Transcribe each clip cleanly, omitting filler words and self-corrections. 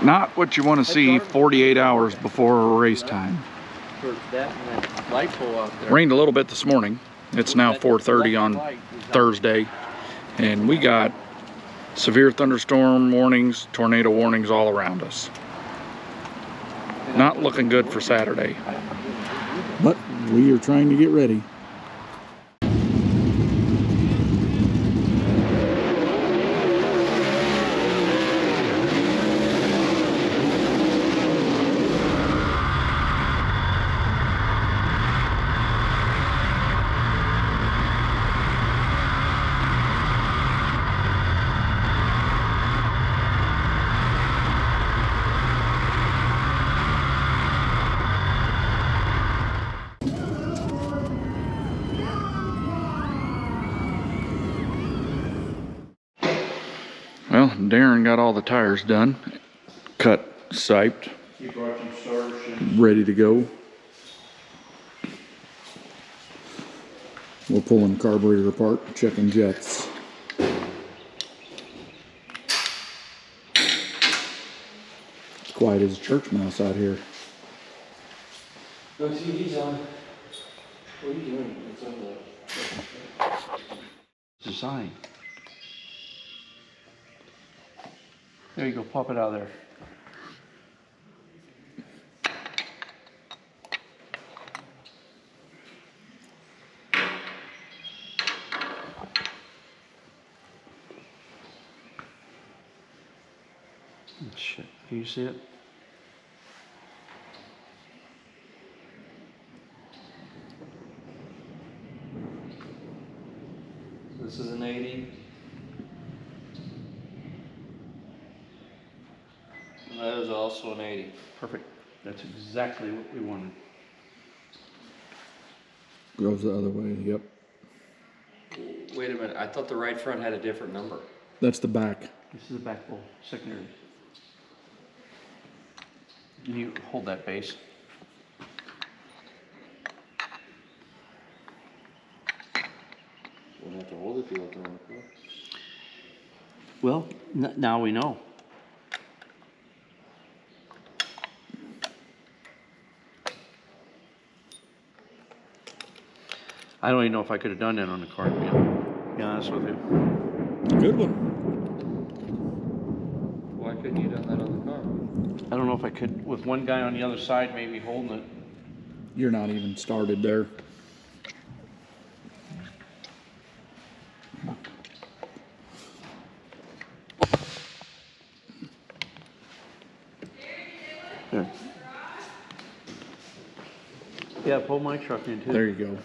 Not what you want to see 48 hours before race time. Rained a little bit this morning. It's now 4:30 on Thursday, and we got severe thunderstorm warnings, tornado warnings all around us. Not looking good for Saturday. But we are trying to get ready. Well, Daryn got all the tires done, cut, siped, ready to go. We're pulling the carburetor apart, checking jets. It's quiet as a church mouse out here. No TV's on. What are you doing? It's on the design. There you go, pop it out there. Shit, can you see it? This is an 80. And that is also an 80. Perfect. That's exactly what we wanted. Goes the other way, yep. Wait a minute, I thought the right front had a different number. That's the back. This is the back bowl, secondary. Can you hold that base? Wouldn't have to hold it if you looked around the corner. Well, now we know. I don't even know if I could have done that on the car, to be honest with you. Good one. Why couldn't you have done that on the car? I don't know if I could, with one guy on the other side maybe holding it. You're not even started there. There. Yeah, pull my truck in too. There you go.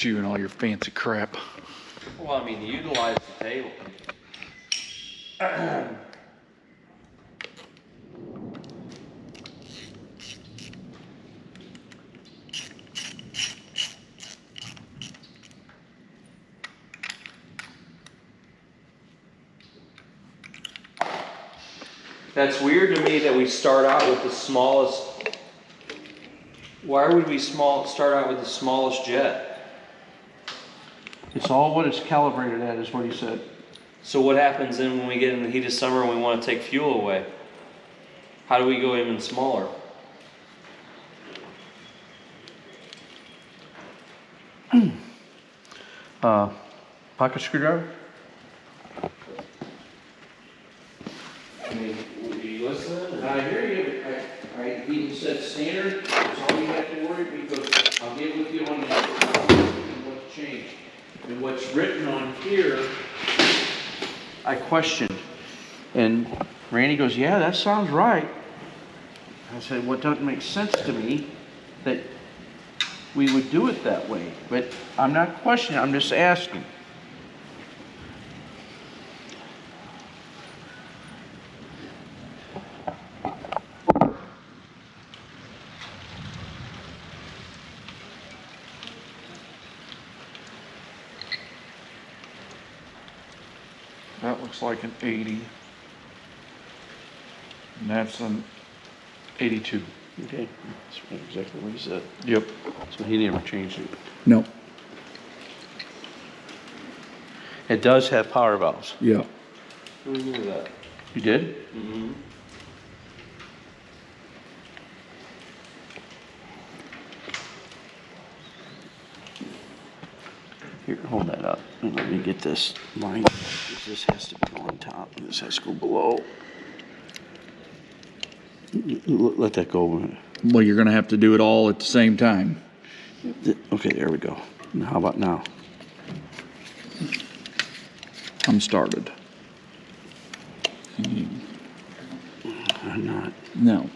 You and all your fancy crap. Well, I mean, utilize the table. That's weird to me that we start out with the smallest. Why would we start out with the smallest jet? It's all what it's calibrated at, is what he said. So what happens then when we get in the heat of summer and we want to take fuel away? How do we go even smaller? Pocket screwdriver? I mean, were you listening? I hear you. He said standard. That's all you have to worry, because I'll get with you on what's changed. And what's written on here, I questioned. And Randy goes, yeah, that sounds right. I said, what doesn't make sense to me that we would do it that way. But I'm not questioning, I'm just asking. That looks like an 80. And that's an 82. Okay, that's exactly what he said. Yep. So he never changed it. No. It does have power valves. Yeah. Who knew that? You did? Mm-hmm. Here, hold that up and let me get this line. This has to go on top and this has to go below. Let that go. Well, you're gonna have to do it all at the same time. Okay, there we go. Now, how about now? I'm started. I'm not. No.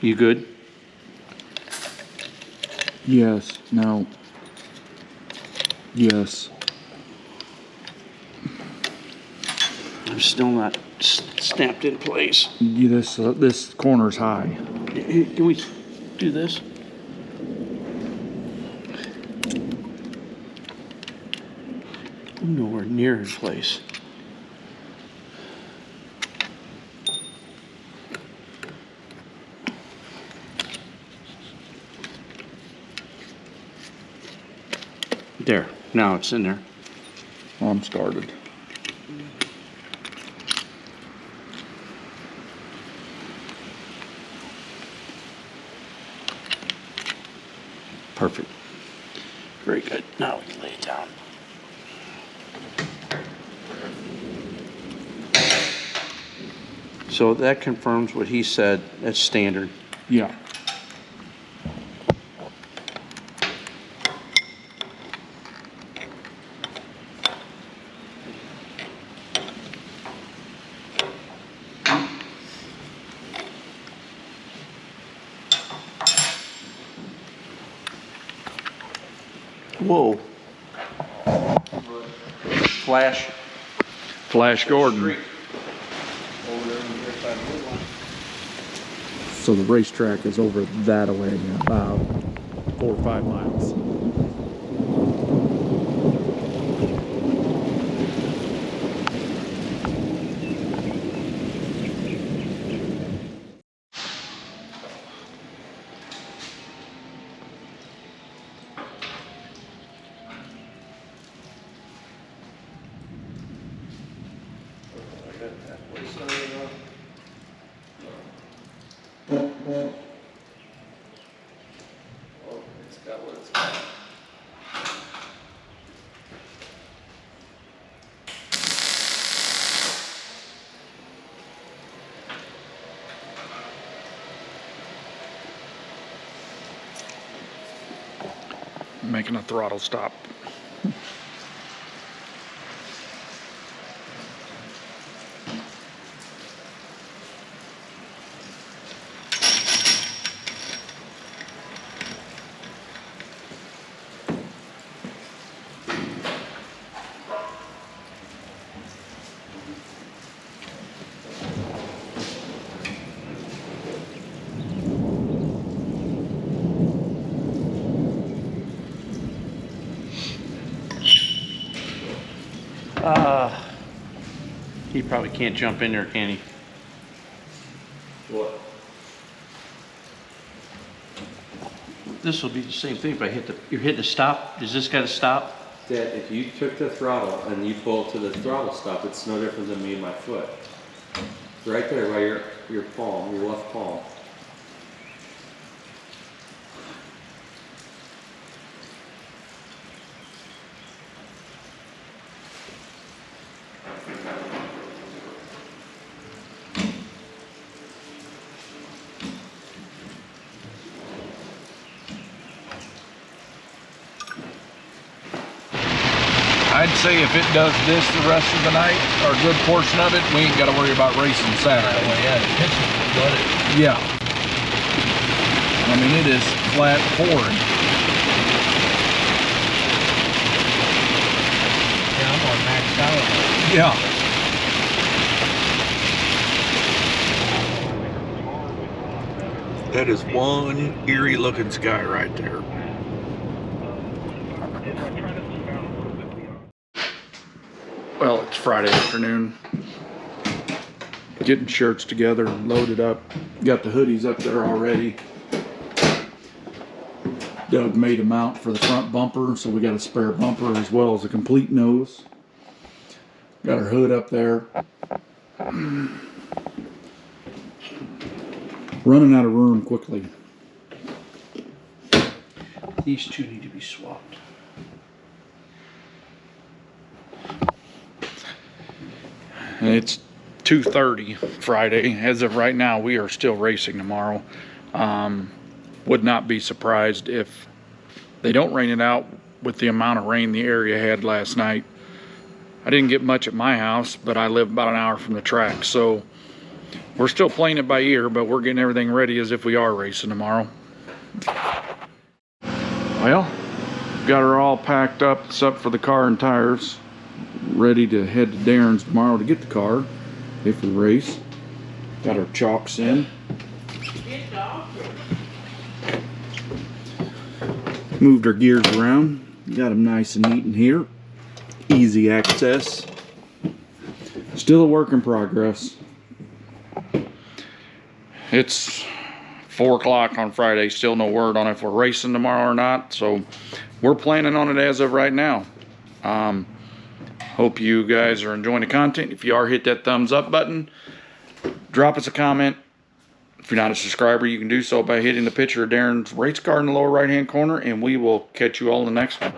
You good? Yes. No. Yes. I'm still not snapped in place. This corner's high. Can we do this? I'm nowhere near in place. There, now it's in there. I'm started. Perfect. Very good. Now we can lay it down. So that confirms what he said. That's standard. Yeah. Whoa. Flash. Flash Gordon. Street. Over there on the other side of the wood line. So the racetrack is over that way, about 4 or 5 miles. I got halfway started off. Oh, it's got what it's got. Making a throttle stop. He probably can't jump in there, can he? What? This will be the same thing if I hit the, you're hitting the stop. Does this got to stop? Dad, if you took the throttle and you pull to the throttle stop, it's no different than me and my foot. It's right there by your palm, your left palm. I'd say if it does this the rest of the night, or a good portion of it, we ain't got to worry about racing Saturday. Well, yeah, the pistons will flood it. Yeah. I mean, it is flat pouring. Yeah, I'm on max out. Yeah. That is one eerie looking sky right there. Well, it's Friday afternoon. Getting shirts together and loaded up. Got the hoodies up there already. Doug made a mount for the front bumper, so we got a spare bumper as well as a complete nose. Got our hood up there. Running out of room quickly. These two need to be swapped. It's 2:30 Friday. As of right now, we are still racing tomorrow. Would not be surprised if they don't rain it out with the amount of rain the area had last night. I didn't get much at my house, but I live about an hour from the track, so we're still playing it by ear, but we're getting everything ready as if we are racing tomorrow. Well, got her all packed up except for the car and tires. Ready to head to Daryn's tomorrow to get the car if we race. Got our chocks in. Moved our gears around. Got them nice and neat in here. Easy access. Still a work in progress. It's 4 o'clock on Friday. Still no word on if we're racing tomorrow or not. So we're planning on it as of right now. Hope you guys are enjoying the content. If you are, hit that thumbs up button. Drop us a comment. If you're not a subscriber, you can do so by hitting the picture of Daryn's race car in the lower right hand corner, and we will catch you all in the next one.